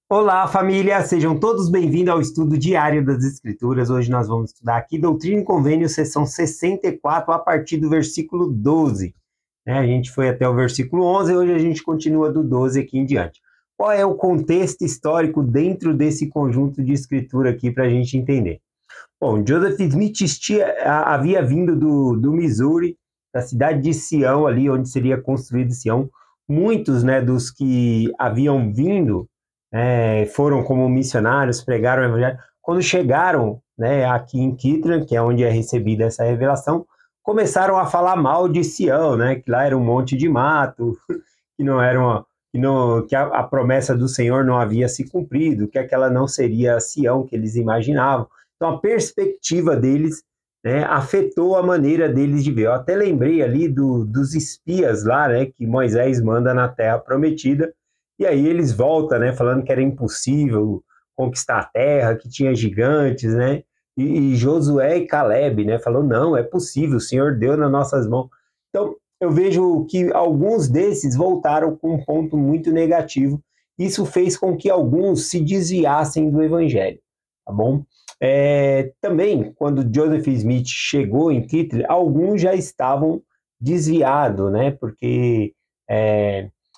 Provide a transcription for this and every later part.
Olá, família! Sejam todos bem-vindos ao estudo diário das Escrituras. Hoje nós vamos estudar aqui Doutrina e Convênio, seção 64, a partir do versículo 12. A gente foi até o versículo 11 e hoje a gente continua do 12 aqui em diante. Qual é o contexto histórico dentro desse conjunto de escritura aqui para a gente entender? Bom, Joseph Smith havia vindo do Missouri, da cidade de Sião, ali onde seria construído Sião. Muitos, né, dos que haviam vindo foram como missionários, pregaram o evangelho. Quando chegaram, né, aqui em Kitran, que é onde é recebida essa revelação, começaram a falar mal de Sião, né, que lá era um monte de mato, que não era uma, que a promessa do Senhor não havia se cumprido, que aquela não seria a Sião que eles imaginavam. Então a perspectiva deles, né, afetou a maneira deles de ver. Eu até lembrei ali dos espias lá, né, que Moisés manda na Terra Prometida, e aí eles voltam, né, falando que era impossível conquistar a terra, que tinha gigantes, né, e Josué e Caleb, né, falou, não, é possível, o Senhor deu nas nossas mãos. Então, eu vejo que alguns desses voltaram com um ponto muito negativo. Isso fez com que alguns se desviassem do evangelho, tá bom? Também, quando Joseph Smith chegou em Kittle, alguns já estavam desviados, né? Porque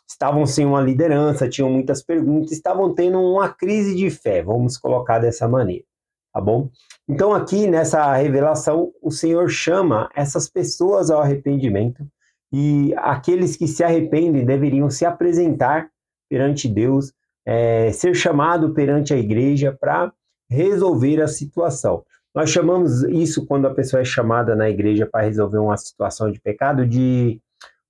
estavam sem uma liderança, tinham muitas perguntas, estavam tendo uma crise de fé, vamos colocar dessa maneira, tá bom? Então, aqui nessa revelação, o Senhor chama essas pessoas ao arrependimento e aqueles que se arrependem deveriam se apresentar perante Deus, ser chamado perante a igreja para resolver a situação. Nós chamamos isso, quando a pessoa é chamada na igreja para resolver uma situação de pecado, de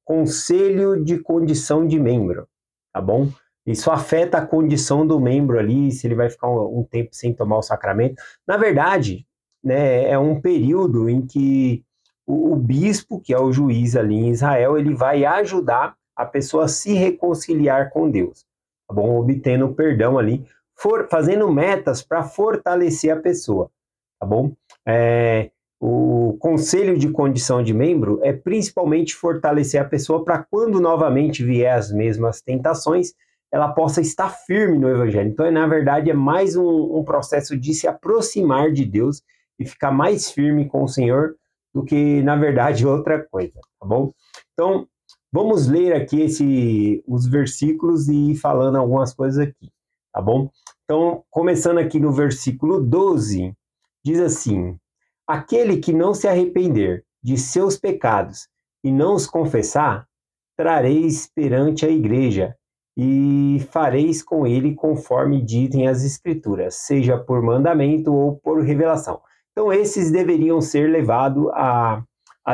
conselho de condição de membro, tá bom? Isso afeta a condição do membro ali, se ele vai ficar um tempo sem tomar o sacramento. Na verdade, né, é um período em que o bispo, que é o juiz ali em Israel, ele vai ajudar a pessoa a se reconciliar com Deus, tá bom? Obtendo perdão ali, fazendo metas para fortalecer a pessoa, tá bom? O conselho de condição de membro é principalmente fortalecer a pessoa para quando novamente vier as mesmas tentações, ela possa estar firme no evangelho. Então, na verdade, é mais um processo de se aproximar de Deus e ficar mais firme com o Senhor do que, na verdade, outra coisa, tá bom? Então, vamos ler aqui os versículos e ir falando algumas coisas aqui, tá bom? Então, começando aqui no versículo 12, diz assim: aquele que não se arrepender de seus pecados e não os confessar, trareis perante a igreja e fareis com ele conforme dizem as Escrituras, seja por mandamento ou por revelação. Então, esses deveriam ser levados à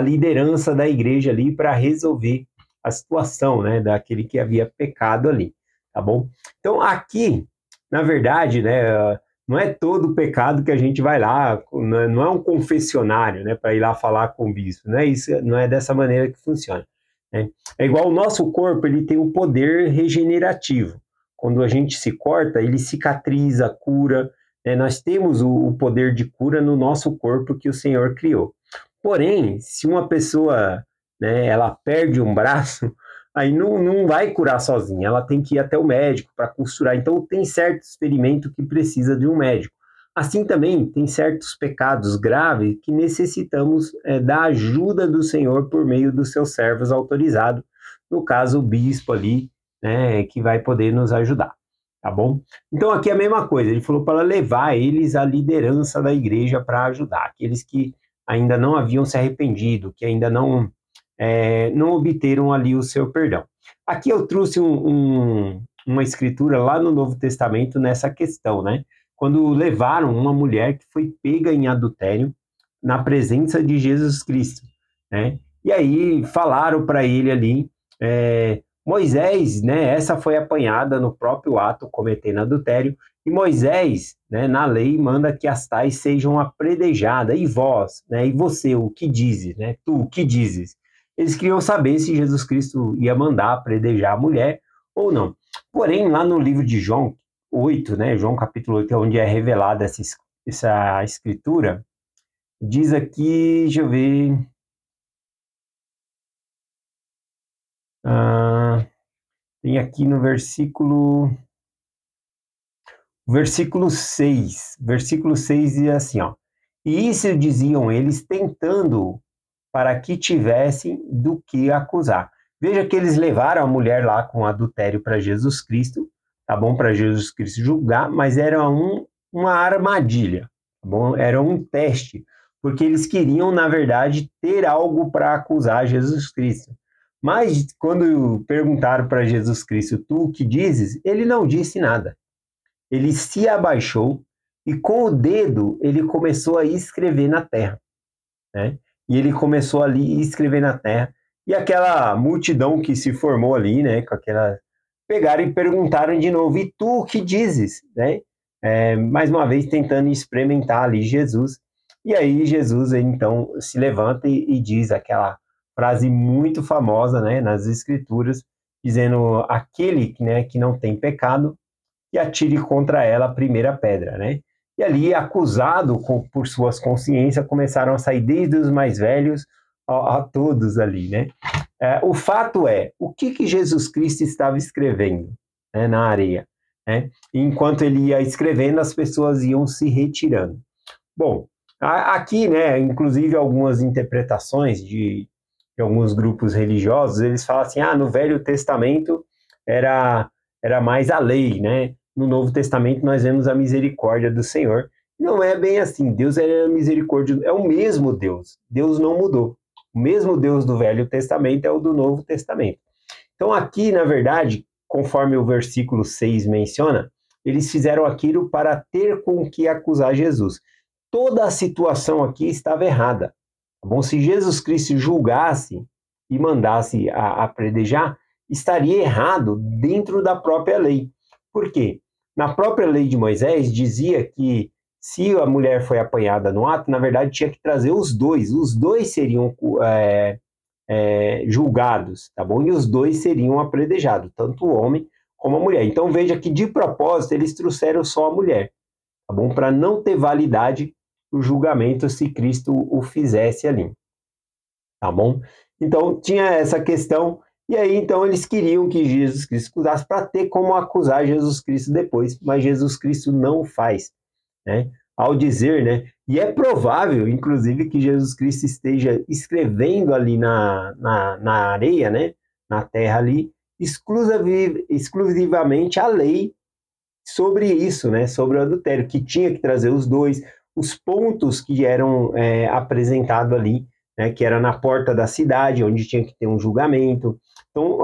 liderança da igreja ali para resolver a situação, né, daquele que havia pecado ali, tá bom? Então, aqui, na verdade, né, não é todo pecado que a gente vai lá, não é um confessionário, né, para ir lá falar com o bispo, não é isso, não é dessa maneira que funciona, né? É igual o nosso corpo, ele tem um poder regenerativo. Quando a gente se corta, ele cicatriza, cura, né? Nós temos o poder de cura no nosso corpo que o Senhor criou. Porém, se uma pessoa, né, ela perde um braço, aí não vai curar sozinha, ela tem que ir até o médico para costurar. Então, tem certo experimento que precisa de um médico. Assim também, tem certos pecados graves que necessitamos da ajuda do Senhor por meio dos seus servos autorizados, no caso, o bispo ali, né, que vai poder nos ajudar, tá bom? Então, aqui é a mesma coisa, ele falou para levar eles à liderança da igreja para ajudar, aqueles que ainda não haviam se arrependido, que ainda não obteram ali o seu perdão. Aqui eu trouxe uma escritura lá no Novo Testamento nessa questão, né? Quando levaram uma mulher que foi pega em adultério na presença de Jesus Cristo, né? E aí falaram para ele ali, Moisés, né? Essa foi apanhada no próprio ato cometendo adultério, e Moisés, né, na lei, manda que as tais sejam apredejadas. E vós, né? E você, o que dizes, né? Tu, o que dizes? Eles queriam saber se Jesus Cristo ia mandar apredejar a mulher ou não. Porém, lá no livro de João 8, né? João capítulo 8, é onde é revelada essa escritura, diz aqui, deixa eu ver. Ah, tem aqui no versículo Versículo 6 diz assim, ó: E isso diziam eles, tentando para que tivessem do que acusar. Veja que eles levaram a mulher lá com adultério para Jesus Cristo, tá bom? Para Jesus Cristo julgar, mas era uma armadilha, tá bom? Era um teste, porque eles queriam, na verdade, ter algo para acusar Jesus Cristo. Mas quando perguntaram para Jesus Cristo, tu o que dizes? Ele não disse nada. Ele se abaixou e com o dedo ele começou a escrever na terra, né? E ele começou ali a escrever na terra. E aquela multidão que se formou ali, né? Com aquela... Pegaram e perguntaram de novo, e tu o que dizes? Né? Mais uma vez tentando experimentar ali Jesus. E aí Jesus então se levanta e diz aquela frase muito famosa, né, nas Escrituras, dizendo: aquele, né, que não tem pecado, que atire contra ela a primeira pedra, né? E ali, acusado por suas consciências, começaram a sair desde os mais velhos a todos ali, né? O fato é, o que Jesus Cristo estava escrevendo, né, na areia, né? Enquanto ele ia escrevendo, as pessoas iam se retirando. Bom, aqui, né, inclusive algumas interpretações de alguns grupos religiosos, eles falam assim, no Velho Testamento era mais a lei, né? No Novo Testamento nós vemos a misericórdia do Senhor. Não é bem assim, Deus é misericórdia, é o mesmo Deus, Deus não mudou. O mesmo Deus do Velho Testamento é o do Novo Testamento. Então aqui, na verdade, conforme o versículo 6 menciona, eles fizeram aquilo para ter com que acusar Jesus. Toda a situação aqui estava errada. Tá bom? Se Jesus Cristo julgasse e mandasse apedrejar, estaria errado dentro da própria lei. Por quê? Na própria lei de Moisés dizia que se a mulher foi apanhada no ato, na verdade tinha que trazer os dois seriam julgados, tá bom? E os dois seriam apedrejados, tanto o homem como a mulher. Então veja que de propósito eles trouxeram só a mulher, tá bom? Para não ter validade o julgamento se Cristo o fizesse ali, tá bom? Então tinha essa questão, e aí então eles queriam que Jesus Cristo acusasse para ter como acusar Jesus Cristo depois, mas Jesus Cristo não faz, né? Ao dizer, né? E é provável, inclusive, que Jesus Cristo esteja escrevendo ali na areia, né? Na terra ali, exclusivamente a lei sobre isso, né? Sobre o adultério, que tinha que trazer os pontos que eram apresentados ali, né? Que era na porta da cidade, onde tinha que ter um julgamento. Então,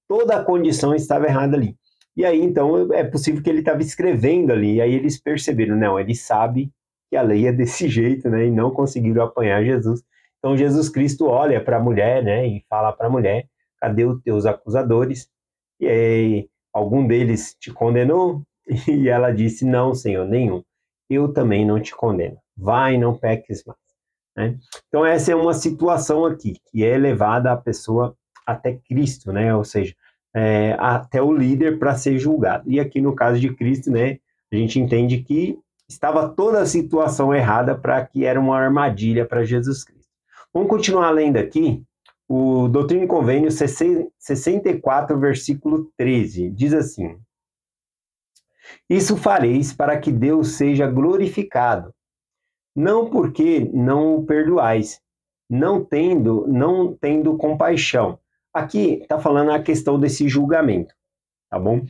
toda a condição estava errada ali. E aí, então, é possível que ele estava escrevendo ali, e aí eles perceberam, não, ele sabe que a lei é desse jeito, né? E não conseguiram apanhar Jesus. Então, Jesus Cristo olha para a mulher, né? E fala para a mulher, cadê os teus acusadores? E aí, algum deles te condenou? E ela disse, não, Senhor, nenhum. Eu também não te condeno. Vai, não peques mais. Né? Então, essa é uma situação aqui, que é levada a pessoa até Cristo, né? Ou seja, até o líder para ser julgado. E aqui no caso de Cristo, né, a gente entende que estava toda a situação errada para que era uma armadilha para Jesus Cristo. Vamos continuar lendo aqui. O Doutrina e Convênio 64, versículo 13, diz assim: Isso fareis para que Deus seja glorificado, não porque não o perdoais, não tendo compaixão. Aqui está falando a questão desse julgamento, tá bom?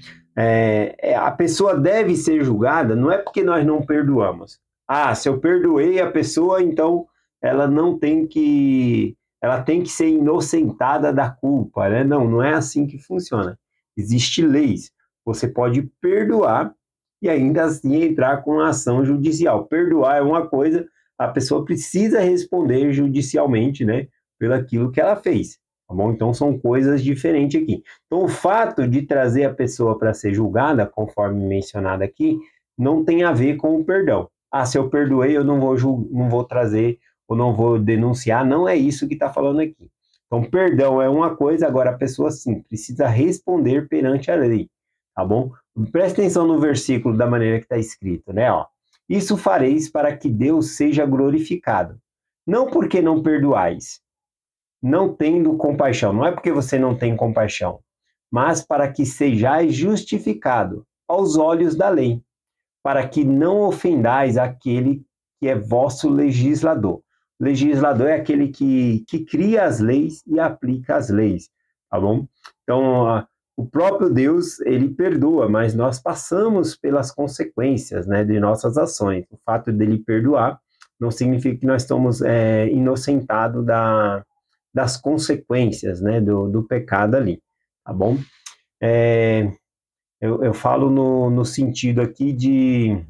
A pessoa deve ser julgada, não é porque nós não perdoamos. Se eu perdoei a pessoa, então ela tem que ser inocentada da culpa, né? Não, não é assim que funciona. Existem leis. Você pode perdoar e ainda assim entrar com uma ação judicial. Perdoar é uma coisa, a pessoa precisa responder judicialmente, né, pelo aquilo que ela fez. Tá bom? Então são coisas diferentes aqui. Então o fato de trazer a pessoa para ser julgada, conforme mencionado aqui, não tem a ver com o perdão. Se eu perdoei, eu não vou trazer ou não vou denunciar. Não é isso que está falando aqui. Então perdão é uma coisa, agora a pessoa sim precisa responder perante a lei. Tá bom? Presta atenção no versículo da maneira que está escrito, né? Isso fareis para que Deus seja glorificado. Não porque não perdoais, não tendo compaixão. Não é porque você não tem compaixão, mas para que sejais justificado aos olhos da lei. para que não ofendais aquele que é vosso legislador. O legislador é aquele que cria as leis e aplica as leis, tá bom? Então, o próprio Deus, ele perdoa, mas nós passamos pelas consequências, né, de nossas ações. O fato dele perdoar não significa que nós estamos inocentados das consequências, né, do pecado ali, tá bom? Eu falo no sentido aqui de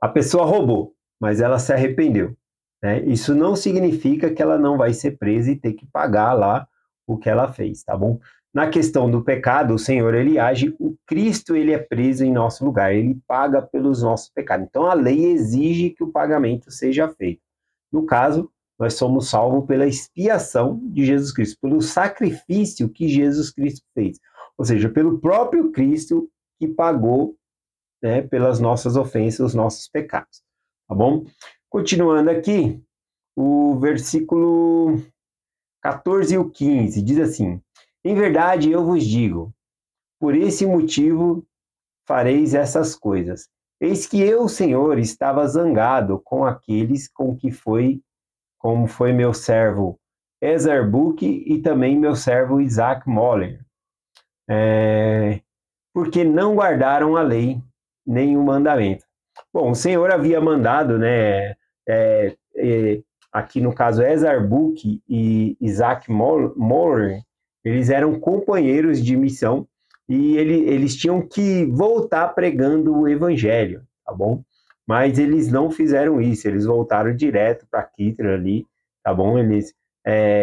a pessoa roubou, mas ela se arrependeu, né? Isso não significa que ela não vai ser presa e ter que pagar lá o que ela fez, tá bom? Na questão do pecado, o Senhor, ele age, o Cristo, ele é preso em nosso lugar, ele paga pelos nossos pecados. Então, a lei exige que o pagamento seja feito. No caso, nós somos salvos pela expiação de Jesus Cristo, pelo sacrifício que Jesus Cristo fez. Ou seja, pelo próprio Cristo que pagou, né, pelas nossas ofensas, os nossos pecados. Tá bom? Continuando aqui, o versículo 14 e o 15 diz assim: em verdade eu vos digo, por esse motivo fareis essas coisas. Eis que eu, Senhor, estava zangado com aqueles como foi meu servo Ezarbuque e também meu servo Isaac Moller, porque não guardaram a lei nem o mandamento. Bom, o Senhor havia mandado, né, aqui no caso Ezarbuque e Isaac Moller, eles eram companheiros de missão e eles tinham que voltar pregando o evangelho, tá bom? Mas eles não fizeram isso, eles voltaram direto para Kitra ali, tá bom? Eles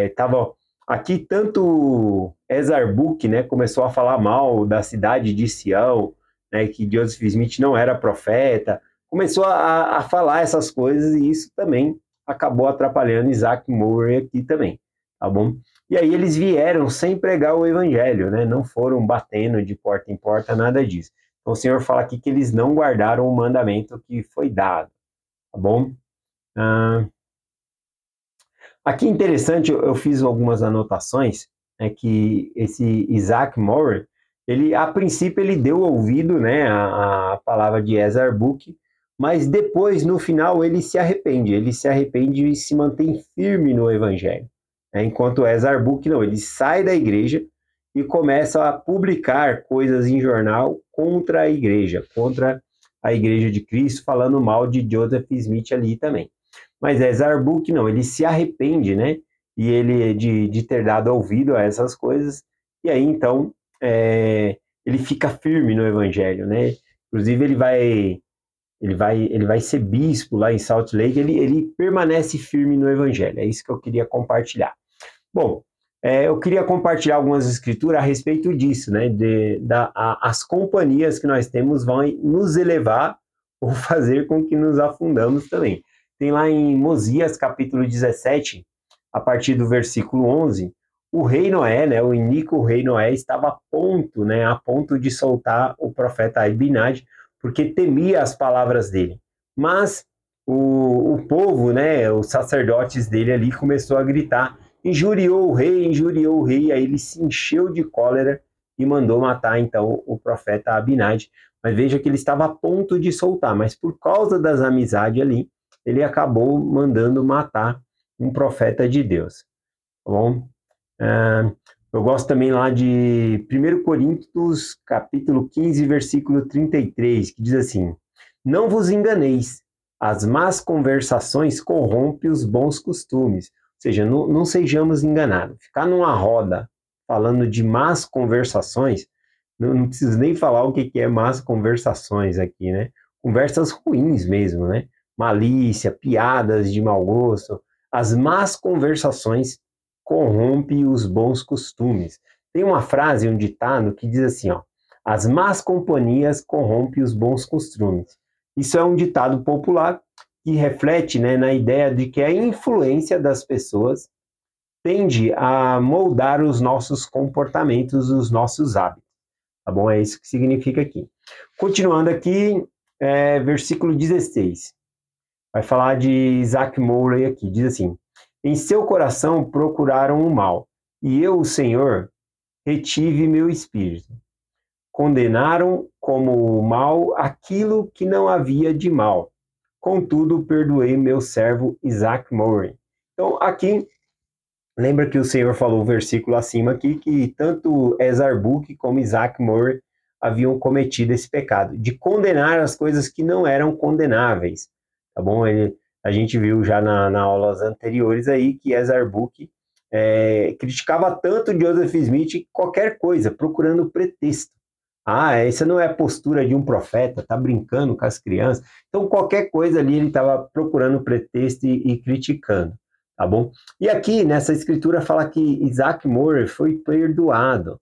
estavam aqui, tanto Ezarbuque, né, começou a falar mal da cidade de Sião, né, que Joseph Smith não era profeta, começou a falar essas coisas e isso também acabou atrapalhando Isaac Moore aqui também, tá bom? E aí eles vieram sem pregar o evangelho, né? Não foram batendo de porta em porta, nada disso. Então o Senhor fala aqui que eles não guardaram o mandamento que foi dado, tá bom? Aqui interessante, eu fiz algumas anotações, né, que esse Isaac Moore, ele a princípio ele deu ouvido, né, a palavra de Ezarbuque, mas depois, no final, ele se arrepende e se mantém firme no evangelho. Enquanto Ezarbuque não, ele sai da igreja e começa a publicar coisas em jornal contra a igreja de Cristo, falando mal de Joseph Smith ali também. Mas Ezarbuque não, ele se arrepende, né? E ele de ter dado ouvido a essas coisas, e aí então ele fica firme no evangelho, né? Inclusive ele vai ser bispo lá em Salt Lake, ele permanece firme no evangelho. É isso que eu queria compartilhar. Bom, eu queria compartilhar algumas escrituras a respeito disso, né? As companhias que nós temos vão nos elevar ou fazer com que nos afundamos também. Tem lá em Mosias, capítulo 17, a partir do versículo 11, o rei Noé, né, o iníquo rei Noé, estava a ponto de soltar o profeta Abinad, porque temia as palavras dele. Mas o povo, né, os sacerdotes dele ali, começou a gritar: injuriou o rei, e aí ele se encheu de cólera e mandou matar então o profeta Abinad. Mas veja que ele estava a ponto de soltar, mas por causa das amizades ali, ele acabou mandando matar um profeta de Deus. Tá bom? Eu gosto também lá de 1 Coríntios, capítulo 15, versículo 33, que diz assim: não vos enganeis, as más conversações corrompem os bons costumes. Ou seja, não sejamos enganados. Ficar numa roda falando de más conversações, não preciso nem falar o que é más conversações aqui, né? Conversas ruins mesmo, né? Malícia, piadas de mau gosto. As más conversações corrompem os bons costumes. Tem uma frase, um ditado que diz assim, ó: as más companhias corrompem os bons costumes. Isso é um ditado popular que reflete, né, na ideia de que a influência das pessoas tende a moldar os nossos comportamentos, os nossos hábitos. Tá bom? É isso que significa aqui. Continuando aqui, versículo 16. Vai falar de Isaac Moore aqui. Diz assim: em seu coração procuraram o mal, e eu, o Senhor, retive meu espírito. Condenaram como mal aquilo que não havia de mal. Contudo, perdoei meu servo Isaac Murray. Então, aqui, lembra que o Senhor falou o versículo acima aqui, que tanto Ezar-Buque como Isaac Murray haviam cometido esse pecado, de condenar as coisas que não eram condenáveis, tá bom? A gente viu já nas aulas anteriores aí que Ezar-Buque criticava tanto Joseph Smith qualquer coisa, procurando pretexto. Essa não é a postura de um profeta, tá brincando com as crianças. Então, qualquer coisa ali ele estava procurando pretexto e criticando, tá bom? E aqui, nessa escritura, fala que Isaac Murray foi perdoado,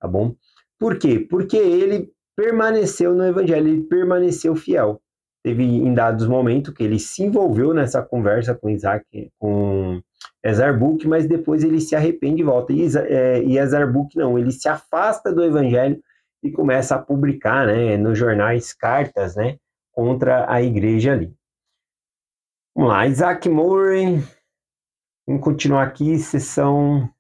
tá bom? Por quê? Porque ele permaneceu no evangelho, ele permaneceu fiel. Teve em dados momentos que ele se envolveu nessa conversa com Ezar-Buque, mas depois ele se arrepende e volta. E Ezar-Buque não, ele se afasta do evangelho e começa a publicar, né, nos jornais cartas, né, contra a igreja ali. Vamos lá, Isaac Murray. Vamos continuar aqui, sessão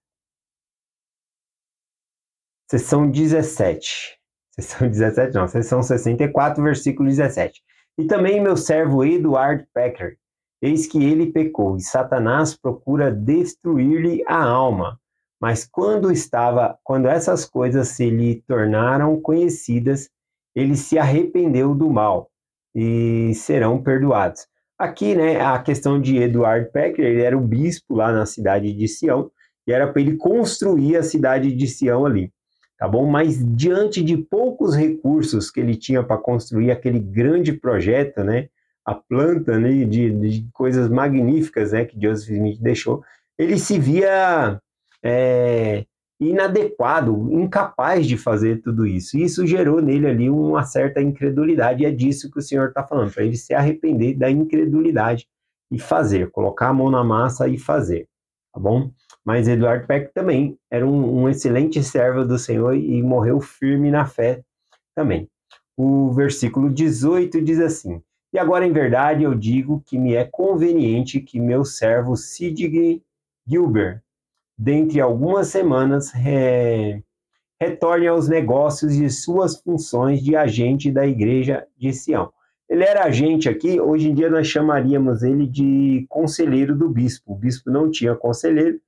17. Sessão 17 não, sessão 64, versículo 17. E também meu servo Edward Packer, eis que ele pecou, e Satanás procura destruir-lhe a alma. Mas quando essas coisas se lhe tornaram conhecidas, ele se arrependeu do mal, e serão perdoados. Aqui, né, a questão de Edward Packer, ele era o bispo lá na cidade de Sião, e era para ele construir a cidade de Sião ali, tá bom? Mas diante de poucos recursos que ele tinha para construir aquele grande projeto, né, a planta, né, de coisas magníficas, né, que Joseph Smith deixou, ele se via inadequado, incapaz de fazer tudo isso. E isso gerou nele ali uma certa incredulidade, e é disso que o Senhor está falando, para ele se arrepender da incredulidade e fazer, colocar a mão na massa e fazer, tá bom? Mas Edward Peck também era um excelente servo do Senhor e morreu firme na fé também. O versículo 18 diz assim: e agora em verdade eu digo que me é conveniente que meu servo Sid Gilbert, dentre algumas semanas, retorne aos negócios e suas funções de agente da igreja de Sião. Ele era agente aqui, hoje em dia nós chamaríamos ele de conselheiro do bispo. O bispo não tinha conselheiro,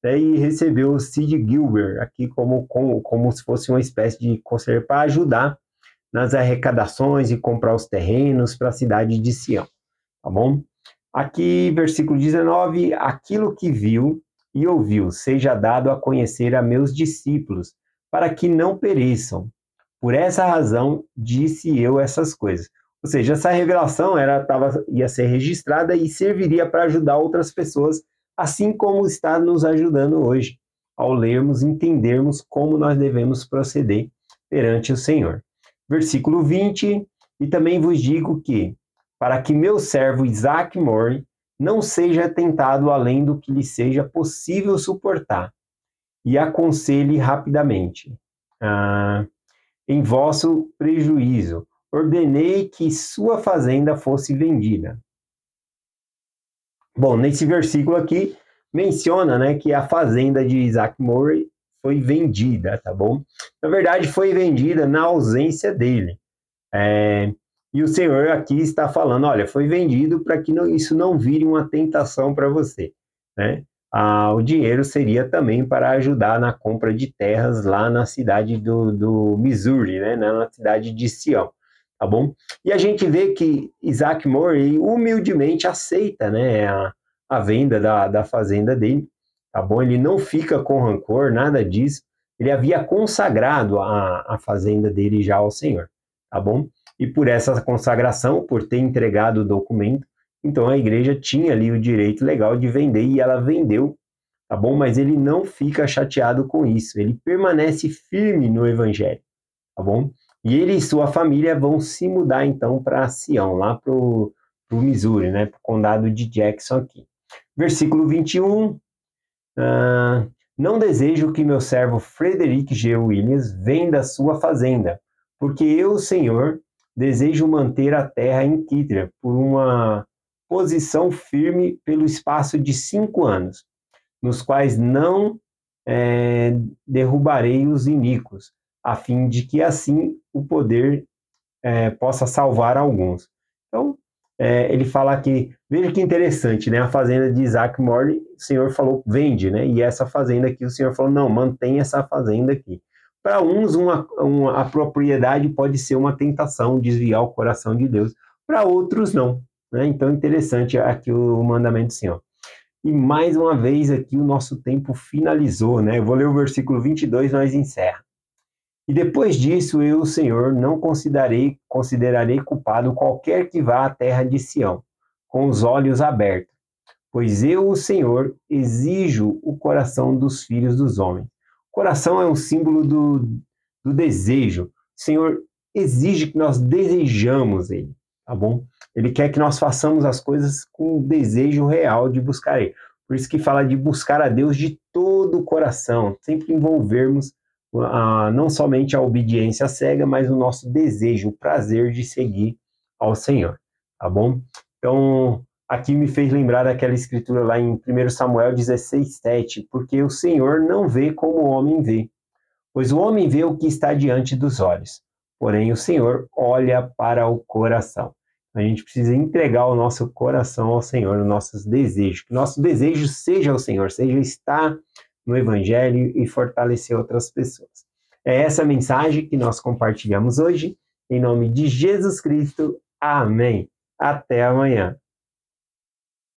né, e recebeu o Sid Gilbert aqui como se fosse uma espécie de conselheiro para ajudar nas arrecadações e comprar os terrenos para a cidade de Sião, tá bom? Aqui, versículo 19, aquilo que viu e ouviu seja dado a conhecer a meus discípulos, para que não pereçam. Por essa razão disse eu essas coisas. Ou seja, essa revelação ia ser registrada e serviria para ajudar outras pessoas, assim como está nos ajudando hoje, ao lermos e entendermos como nós devemos proceder perante o Senhor. Versículo 20, e também vos digo que, para que meu servo Isaac Murray não seja tentado além do que lhe seja possível suportar, e aconselhe rapidamente. Em vosso prejuízo, ordenei que sua fazenda fosse vendida. Bom, nesse versículo aqui, menciona, né, que a fazenda de Isaac Murray foi vendida, tá bom? Na verdade, foi vendida na ausência dele. E o Senhor aqui está falando, olha, foi vendido para que isso não vire uma tentação para você, né? O dinheiro seria também para ajudar na compra de terras lá na cidade do Missouri, né? Na cidade de Sião, tá bom? E a gente vê que Isaac Murray humildemente aceita, né, a venda da fazenda dele, tá bom? Ele não fica com rancor, nada disso. Ele havia consagrado a fazenda dele já ao Senhor, tá bom? E por essa consagração, por ter entregado o documento, então a igreja tinha ali o direito legal de vender e ela vendeu, tá bom? Mas ele não fica chateado com isso, ele permanece firme no evangelho, tá bom? E ele e sua família vão se mudar então para Sião, lá para o Missouri, né? Para o condado de Jackson aqui. Versículo 21, não desejo que meu servo Frederick G. Williams venda sua fazenda, porque eu, Senhor, desejo manter a terra em Kitria por uma posição firme pelo espaço de 5 anos, nos quais não derrubarei os iníquos, a fim de que assim o poder possa salvar alguns. Então, ele fala aqui, veja que interessante, né? A fazenda de Isaac Morley, o Senhor falou, vende, né? E essa fazenda aqui, o Senhor falou, não, mantém essa fazenda aqui. Para uns, a propriedade pode ser uma tentação, desviar o coração de Deus. Para outros, não. Né? Então, interessante aqui o mandamento do Senhor. E mais uma vez aqui o nosso tempo finalizou, né? Eu vou ler o versículo 22, nós encerra. E depois disso, eu, o Senhor, não considerarei culpado qualquer que vá à terra de Sião, com os olhos abertos. Pois eu, o Senhor, exijo o coração dos filhos dos homens. O coração é um símbolo do desejo. O Senhor exige que nós desejamos Ele, tá bom? Ele quer que nós façamos as coisas com o desejo real de buscar Ele. Por isso que fala de buscar a Deus de todo o coração, sempre envolvermos não somente a obediência cega, mas o nosso desejo, o prazer de seguir ao Senhor, tá bom? Então, aqui me fez lembrar daquela escritura lá em 1 Samuel 16:7, porque o Senhor não vê como o homem vê, pois o homem vê o que está diante dos olhos, porém o Senhor olha para o coração. A gente precisa entregar o nosso coração ao Senhor, os nossos desejos, que nosso desejo seja o Senhor, seja estar no Evangelho e fortalecer outras pessoas. É essa mensagem que nós compartilhamos hoje, em nome de Jesus Cristo. Amém. Até amanhã.